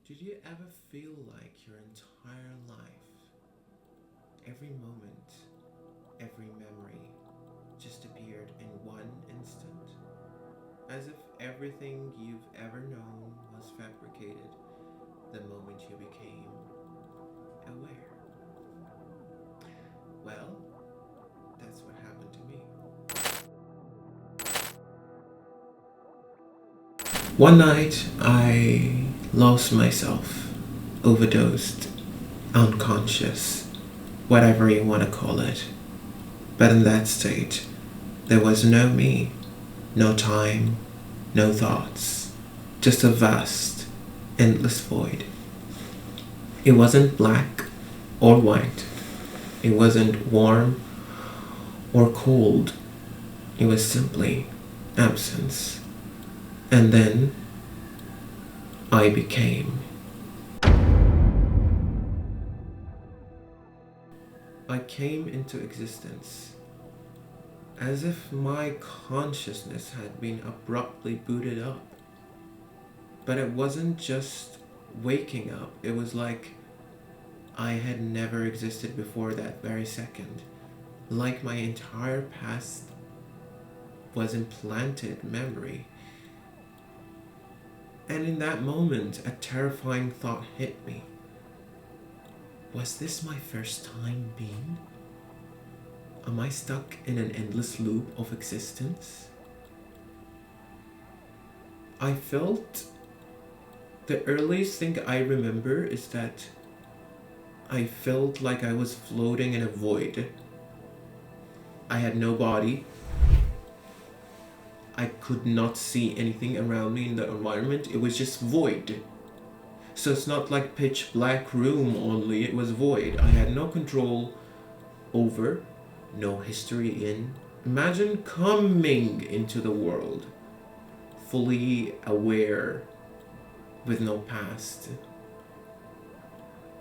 Did you ever feel like your entire life, every moment, every memory just appeared in one instant? As if everything you've ever known was fabricated the moment you became aware? Well, that's what happened to me. One night, I lost myself, overdosed, unconscious, whatever you want to call it. But in that state, there was no me, no time, no thoughts, just a vast, endless void. It wasn't black or white. It wasn't warm or cold. It was simply absence. And then I became. I came into existence as if my consciousness had been abruptly booted up. But it wasn't just waking up, it was like I had never existed before that very second. Like my entire past was implanted memory. And in that moment, a terrifying thought hit me. Was this my first time being? Am I stuck in an endless loop of existence? I felt the earliest thing I remember is that I felt like I was floating in a void. I had no body. I could not see anything around me in the environment. It was just void. So it's not like pitch black room only, it was void. I had no control over, no history in. Imagine coming into the world fully aware with no past.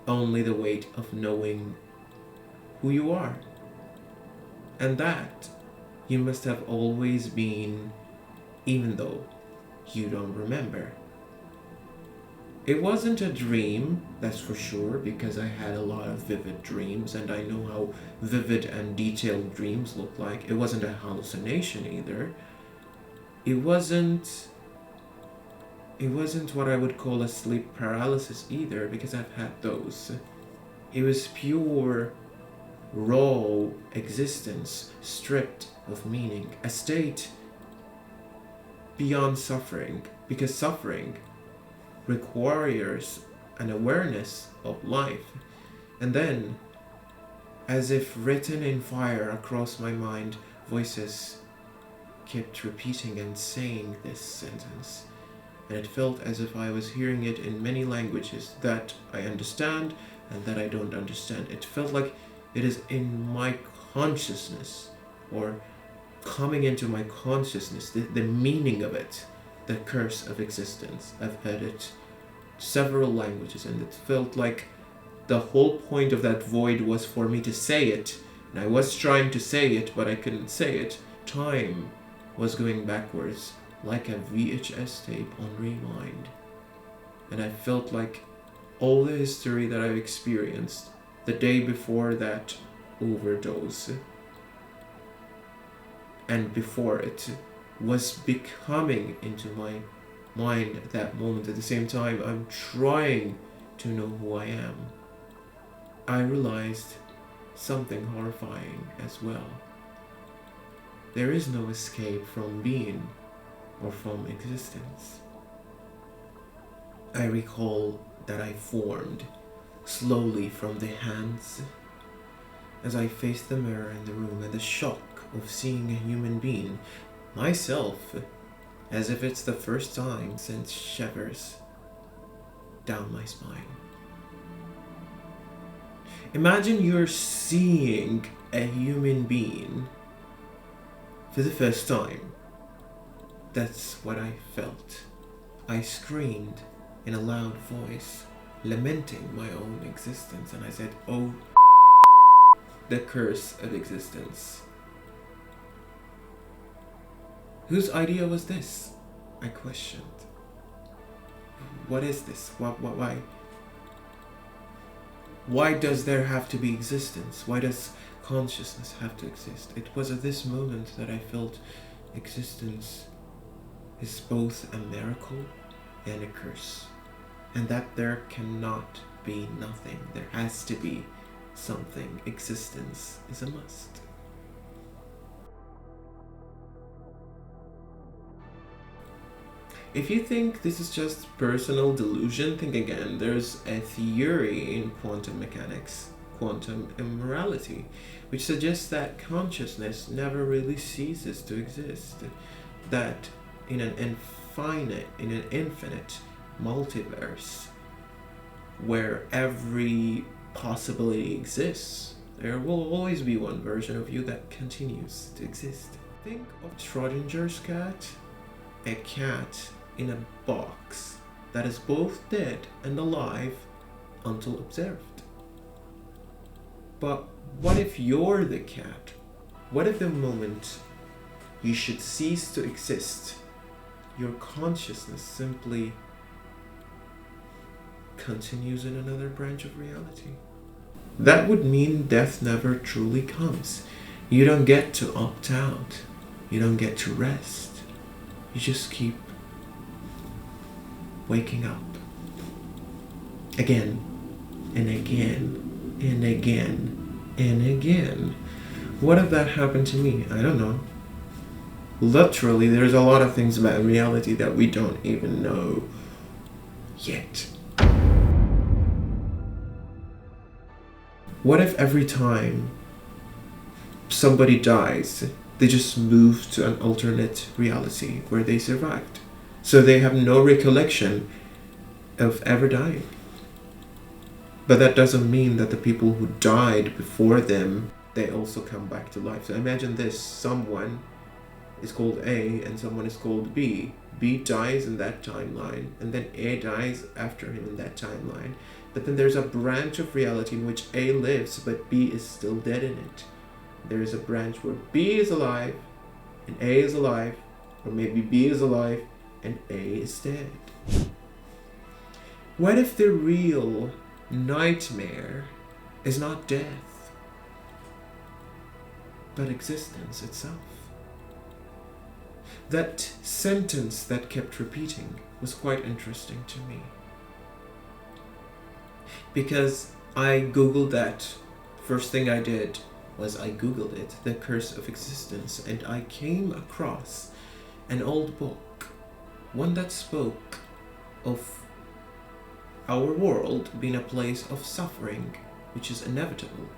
Only the weight of knowing who you are. And that you must have always been, even though you don't remember. It wasn't a dream, that's for sure, because I had a lot of vivid dreams and I know how vivid and detailed dreams look like. It wasn't a hallucination either. It wasn't what I would call a sleep paralysis either, because I've had those. It was pure, raw existence, stripped of meaning. A state beyond suffering, because suffering requires an awareness of life. And then, as if written in fire across my mind, voices kept repeating and saying this sentence. And it felt as if I was hearing it in many languages that I understand and that I don't understand. It felt like it is in my consciousness, or coming into my consciousness, the meaning of it, the curse of existence. I've heard it several languages, and it felt like the whole point of that void was for me to say it. And I was trying to say it, but I couldn't say it. Time was going backwards, like a VHS tape on rewind. And I felt like all the history that I've experienced the day before that overdose and before it was becoming into my mind at that moment. At the same time, I'm trying to know who I am. I realized something horrifying as well. There is no escape from being or from existence. I recall that I formed slowly from the hands as I faced the mirror in the room, and the shock of seeing a human being, myself, as if it's the first time, sent shivers down my spine. Imagine you're seeing a human being for the first time. That's what I felt. I screamed in a loud voice, lamenting my own existence, and I said, "Oh, the curse of existence." Whose idea was this? I questioned. What is this? Why? Why does there have to be existence? Why does consciousness have to exist? It was at this moment that I felt existence is both a miracle and a curse. And that there cannot be nothing. There has to be something. Existence is a must. If you think this is just personal delusion, think again. There's a theory in quantum mechanics, quantum immorality, which suggests that consciousness never really ceases to exist. That in an infinite multiverse, where every possibility exists, there will always be one version of you that continues to exist. Think of Schrodinger's cat, a cat in a box that is both dead and alive until observed. But what if you're the cat? What if the moment you should cease to exist, your consciousness simply continues in another branch of reality? That would mean death never truly comes. You don't get to opt out. You don't get to rest. You just keep waking up again and again and again and again. What if that happened to me? I don't know. Literally, there's a lot of things about reality that we don't even know yet. What if every time somebody dies, they just move to an alternate reality where they survived? So they have no recollection of ever dying. But that doesn't mean that the people who died before them, they also come back to life. So imagine this, someone is called A and someone is called B. B dies in that timeline, and then A dies after him in that timeline. But then there's a branch of reality in which A lives, but B is still dead in it. There is a branch where B is alive and A is alive, or maybe B is alive and A is dead. What if the real nightmare is not death, but existence itself? That sentence that kept repeating was quite interesting to me, because I googled that. First thing I did was I googled it, the curse of existence, and I came across an old book, one that spoke of our world being a place of suffering, which is inevitable,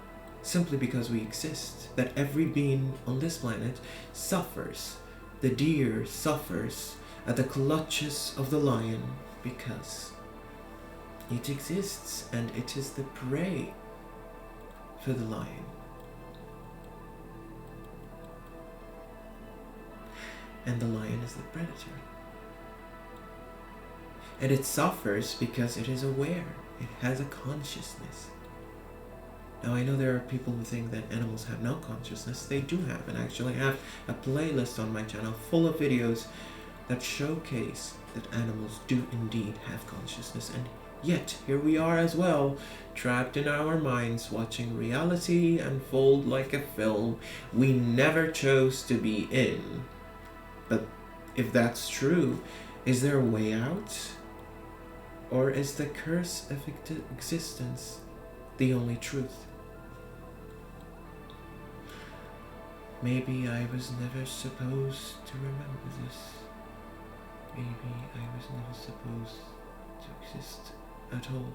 simply because we exist, that every being on this planet suffers. The deer suffers at the clutches of the lion because it exists and it is the prey for the lion. And the lion is the predator. And it suffers because it is aware. It has a consciousness. Now, I know there are people who think that animals have no consciousness. They do have, and I actually have a playlist on my channel full of videos that showcase that animals do indeed have consciousness. And yet, here we are as well, trapped in our minds, watching reality unfold like a film we never chose to be in. But if that's true, is there a way out? Or is the curse of existence the only truth? Maybe I was never supposed to remember this. Maybe I was never supposed to exist at all.